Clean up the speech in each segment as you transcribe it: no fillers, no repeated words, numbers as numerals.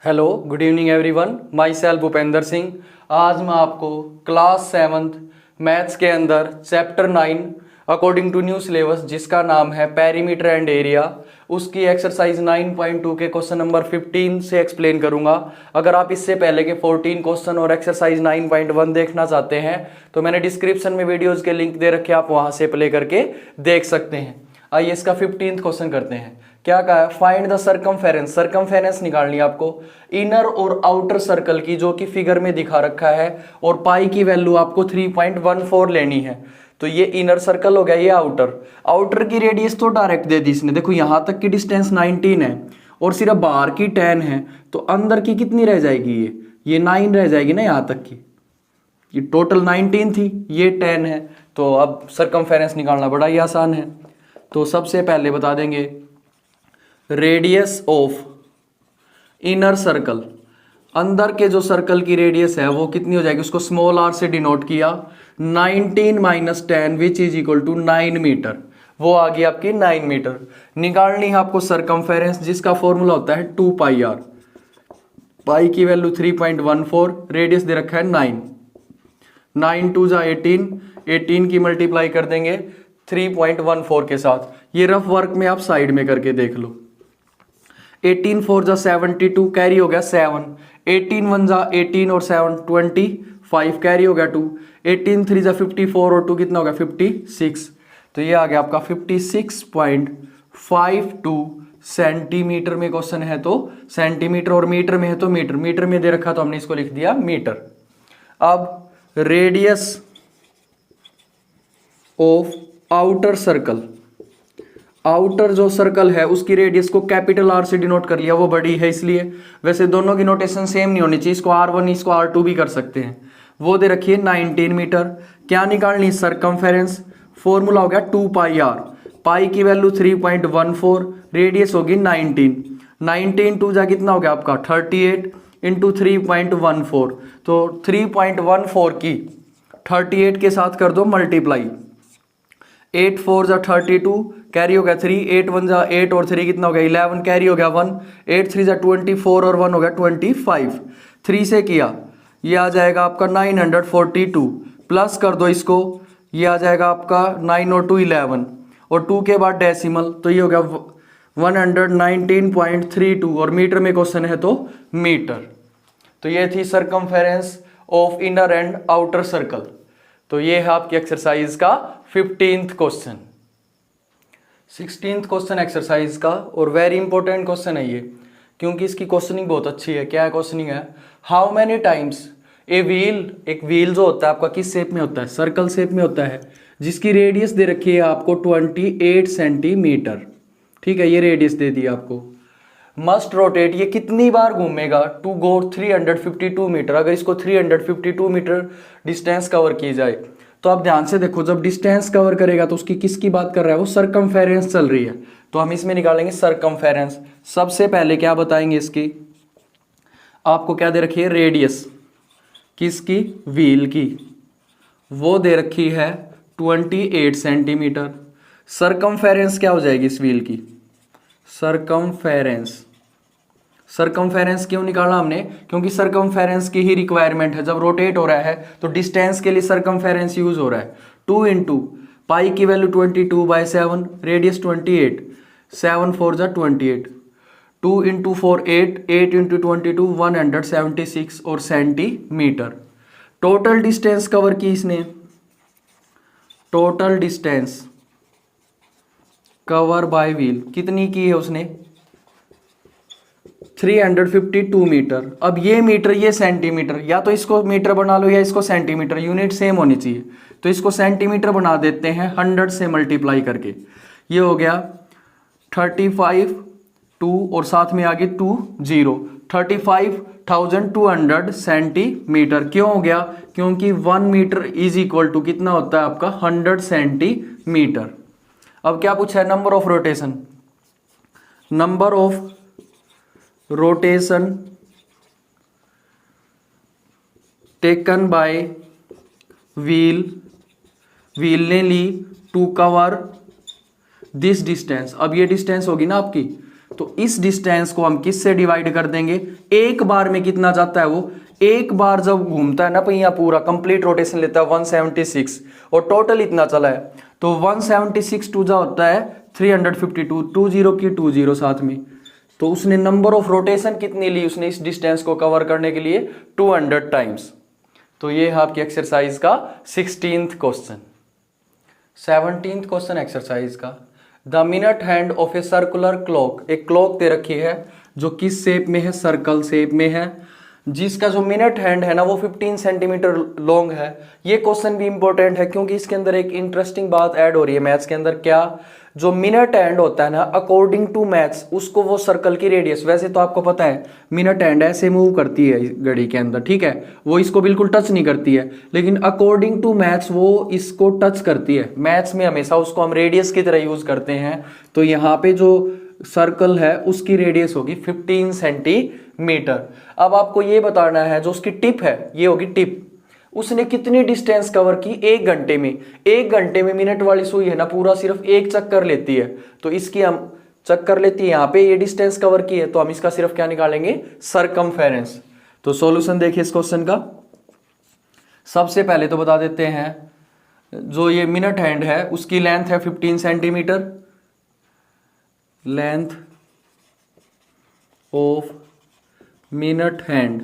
Hello good evening everyone, my self Bhupendra Singh. आज मैं आपको क्लास 7th मैथ्स के अंदर chapter 9 according to new syllabus जिसका नाम है पेरीमीटर एंड एरिया, उसकी एक्सरसाइज 9.2 के क्वेश्चन नंबर 15 से एक्सप्लेन करूंगा। अगर आप इससे पहले के 14 क्वेश्चन और एक्सरसाइज 9.1 देखना चाहते हैं तो मैंने डिस्क्रिप्शन में वीडियोज के लिंक दे रखे, आप वहां से प्ले करके देख सकते हैं। आइए इसका 15th क्वेश्चन करते हैं। क्या कहा है? Find the circumference. सरकमफेरेंस निकालनी है आपको इनर और आउटर सर्कल की, जो कि फिगर में दिखा रखा है, और पाई की वैल्यू आपको 3.14 लेनी है। तो ये इनर सर्कल हो गया, ये आउटर। आउटर की रेडियस तो डायरेक्ट दे दी इसने, देखो यहां तक की डिस्टेंस 19 है और सिर्फ बाहर की 10 है, तो अंदर की कितनी रह जाएगी? ये 9 रह जाएगी ना यहां तक की। ये टोटल 19 थी, ये 10 है। तो अब सरकमफेरेंस निकालना बड़ा ही आसान है। तो सबसे पहले बता देंगे रेडियस ऑफ इनर सर्कल, अंदर के जो सर्कल की रेडियस है वो कितनी हो जाएगी, उसको स्मॉल आर से डिनोट किया। 19 माइनस 10 which is equal to 9 metre, वो आ गई आपकी 9 मीटर। निकालनी है आपको सरकमफेरेंस, जिसका फॉर्मूला होता है 2 पाई आर। पाई की वैल्यू 3.14, रेडियस दे रखा है 9। 9 2 जा 18, 18 की मल्टीप्लाई कर देंगे 3.14 के साथ। ये रफ वर्क में आप साइड में करके देख लो। 18 4 जा 72, कैरी हो गया 7। 18 1 जा 18 और 7 25, कैरी हो गया 2। 18 3 जा 54 और 2 कितना हो गया 56। तो ये आ गया आपका 56.52 सेंटीमीटर में क्वेश्चन है तो सेंटीमीटर, और मीटर में है तो मीटर। मीटर में दे रखा तो हमने इसको लिख दिया मीटर। अब radius of outer circle, outer जो सर्कल है उसकी रेडियस को कैपिटल आर से डिनोट कर लिया, वो बड़ी है इसलिए। वैसे दोनों की नोटेशन सेम नहीं होनी चाहिए, इसको R1 इसको R2 भी कर सकते हैं। वो दे रखिए 19 मीटर। क्या निकालनी? सरकमफेरेंस। फॉर्मूला हो गया 2 पाई आर। पाई की वैल्यू 3.14, रेडियस होगी 19। 19 2 जा कितना हो गया आपका 38 इंटू 3.14। तो 3.14 की 38 के साथ कर दो मल्टीप्लाई। 8 4 जा 32, कैरी हो गया 3। 8 1 जा 8 और 3 कितना हो गया 11, कैरी हो गया 1। 8 3 जा 24 और 1 हो गया 25। 3 से किया ये आ जाएगा आपका 942, प्लस कर दो इसको, ये आ जाएगा आपका 9 और 2 11, और 2 के बाद डेसिमल, तो ये हो गया 119.32, और मीटर में क्वेश्चन है तो मीटर। तो ये थी circumference of inner and outer circle. तो ये है आपकी एक्सरसाइज का 15th question. 16th question exercise का, और वेरी इंपॉर्टेंट क्वेश्चन है ये, क्योंकि इसकी क्वेश्चनिंग बहुत अच्छी है। क्या क्वेश्चनिंग है? How many times a wheel, एक व्हील जो होता है आपका किस शेप में होता है? सर्कल शेप में होता है, जिसकी रेडियस दे रखी है आपको 28 सेंटीमीटर। ठीक है, ये रेडियस दे दी आपको। मस्ट रोटेट, ये कितनी बार घूमेगा टू गो 352 मीटर। अगर इसको 352 मीटर डिस्टेंस कवर की जाए तो आप ध्यान से देखो, जब डिस्टेंस कवर करेगा तो उसकी किसकी बात कर रहा है? वो सरकमफेरेंस चल रही है, तो हम इसमें निकालेंगे सरकमफेरेंस। सबसे पहले क्या बताएंगे इसकी, आपको क्या दे रखी है? रेडियस किसकी? व्हील की, वो दे रखी है 28 सेंटीमीटर। सरकमफेरेंस क्या हो जाएगी इस व्हील की? सरकमफेरेंस, सरकमफेरेंस क्यों निकाला हमने? क्योंकि सरकमफेरेंस की ही रिक्वायरमेंट है। जब रोटेट हो रहा है तो डिस्टेंस के लिए सरकमफेरेंस यूज हो रहा है। 2 इंटू पाई की वैल्यू 22/7, रेडियस 28, 7 4 जा 28, 2 इंटू 4 8, 8 इंटू 22 176 और सेंटीमीटर। टोटल डिस्टेंस कवर की इसने, total distance cover by wheel कितनी की है उसने? 352 मीटर। अब ये मीटर ये सेंटीमीटर, या तो इसको मीटर बना लो या इसको सेंटीमीटर, यूनिट सेम होनी चाहिए। तो इसको सेंटीमीटर बना देते हैं 100 से मल्टीप्लाई करके। ये हो गया 35 2 और साथ में आगे 2 0, 35,200 सेंटीमीटर। क्यों हो गया? क्योंकि 1 मीटर इज इक्वल टू कितना होता है आपका 100 सेंटीमीटर। अब क्या पूछा है? Number of rotation. Number of rotation taken by wheel, wheel ने ली टू कवर दिस डिस्टेंस। अब ये डिस्टेंस होगी ना आपकी तो इस डिस्टेंस को हम किससे डिवाइड कर देंगे, एक बार में कितना जाता है वो, एक बार जब घूमता है ना पहिया पूरा कंप्लीट रोटेशन लेता है 176 और टोटल इतना चला है, तो 176 टू जा होता है 352, 20 की 20 साथ में, तो उसने नंबर ऑफ रोटेशन कितनी ली उसने इस डिस्टेंस को कवर करने के लिए, 200 टाइम्स। तो ये है आपकी एक्सरसाइज का 16th question. 17th question exercise का, the minute hand of a circular clock, एक क्लॉक दे रखी है जो किस शेप में है, सर्कल शेप में है, जिसका जो मिनट हैंड है ना वो 15 सेंटीमीटर लॉन्ग है। ये क्वेश्चन भी इंपॉर्टेंट है क्योंकि इसके अंदर एक इंटरेस्टिंग बात ऐड हो रही है मैथ्स के अंदर, क्या, जो मिनट हैंड होता है ना अकॉर्डिंग टू मैथ्स उसको वो सर्कल की रेडियस, वैसे तो आपको पता है मिनट हैंड ऐसे मूव करती है घड़ी के अंदर, ठीक है, वो इसको बिल्कुल टच नहीं करती है, लेकिन अकॉर्डिंग टू मैथ्स वो इसको टच करती है। मैथ्स में हमेशा उसको हम रेडियस की तरह यूज करते हैं, तो यहाँ पे जो सर्कल है उसकी रेडियस होगी 15 सेंटीमीटर। अब आपको ये बताना है जो उसकी टिप है ये होगी टिप, उसने कितनी डिस्टेंस कवर की एक घंटे में। एक घंटे में मिनट वाली सुई है ना पूरा सिर्फ एक चक्कर लेती है, तो इसकी हम चक्कर लेती है, यहाँ पे ये डिस्टेंस कवर की है तो हम इसका सिर्फ क्या निकालेंगे, सरकमफेरेंस। तो सॉल्यूशन देखिए इस क्वेश्चन का। सबसे पहले तो बता देते हैं जो ये मिनट हैंड है उसकी लेंथ है 15 centimetre, length of minute hand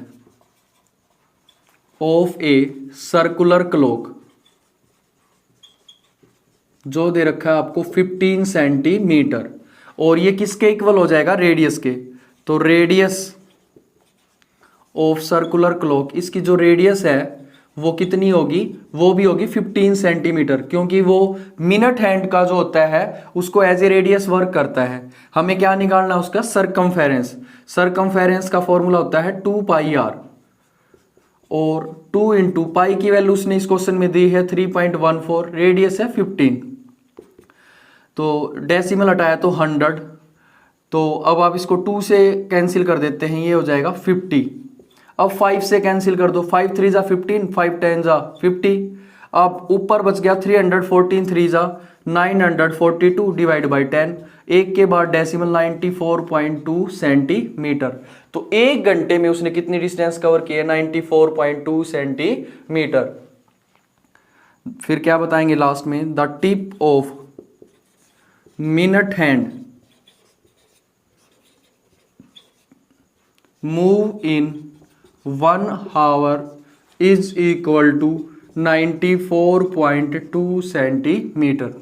of a circular clock जो दे रखा है आपको 15 सेंटीमीटर, और ये किसके इक्वल हो जाएगा, रेडियस के। तो रेडियस ऑफ सर्कुलर क्लॉक, इसकी जो रेडियस है वो कितनी होगी, वो भी होगी 15 सेंटीमीटर, क्योंकि वो मिनट हैंड का जो होता है उसको एज ए रेडियस वर्क करता है। हमें क्या निकालना है उसका, सरकमफेरेंस। सरकमफेरेंस का फॉर्मूला होता है 2 पाई आर, और 2 इंटू पाई की वैल्यू उसने इस क्वेश्चन में दी है 3.14, रेडियस है 15, तो डेसिमल हटाया तो 100, तो अब आप इसको 2 से कैंसिल कर देते हैं, ये हो जाएगा 50। अब 5 से कैंसिल कर दो, 5 3 जा 15, 5 10 जा 50, अब ऊपर बच गया 314 3 जा 942 डिवाइड बाई 10, एक के बाद डेसिमल 94.2 सेंटीमीटर। तो एक घंटे में उसने कितनी डिस्टेंस कवर की है, 94.2 सेंटीमीटर। फिर क्या बताएंगे लास्ट में, the tip of minute hand move in 1 hour is equal to 94.2 centimetre.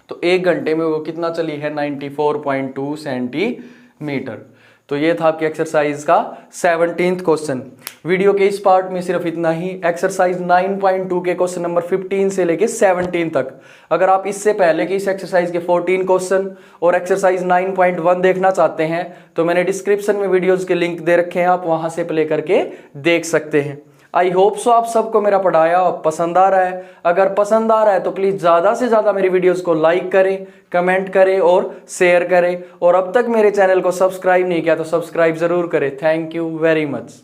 तो एक घंटे में वो कितना चली है, 94.2 सेंटीमीटर। तो ये था आपकी एक्सरसाइज का 17th क्वेश्चन। वीडियो के इस पार्ट में सिर्फ इतना ही। एक्सरसाइज 9.2 के क्वेश्चन नंबर 15 से लेके 17 तक, अगर आप इससे पहले की इस एक्सरसाइज के 14 क्वेश्चन और एक्सरसाइज 9.1 देखना चाहते हैं तो मैंने डिस्क्रिप्शन में वीडियोज के लिंक दे रखे हैं, आप वहां से प्ले करके देख सकते हैं। आई होप सो आप सबको मेरा पढ़ाया पसंद आ रहा है। अगर पसंद आ रहा है तो प्लीज ज्यादा से ज्यादा मेरी वीडियोस को लाइक करें, कमेंट करें और शेयर करें, और अब तक मेरे चैनल को सब्सक्राइब नहीं किया तो सब्सक्राइब जरूर करें। Thank you very much.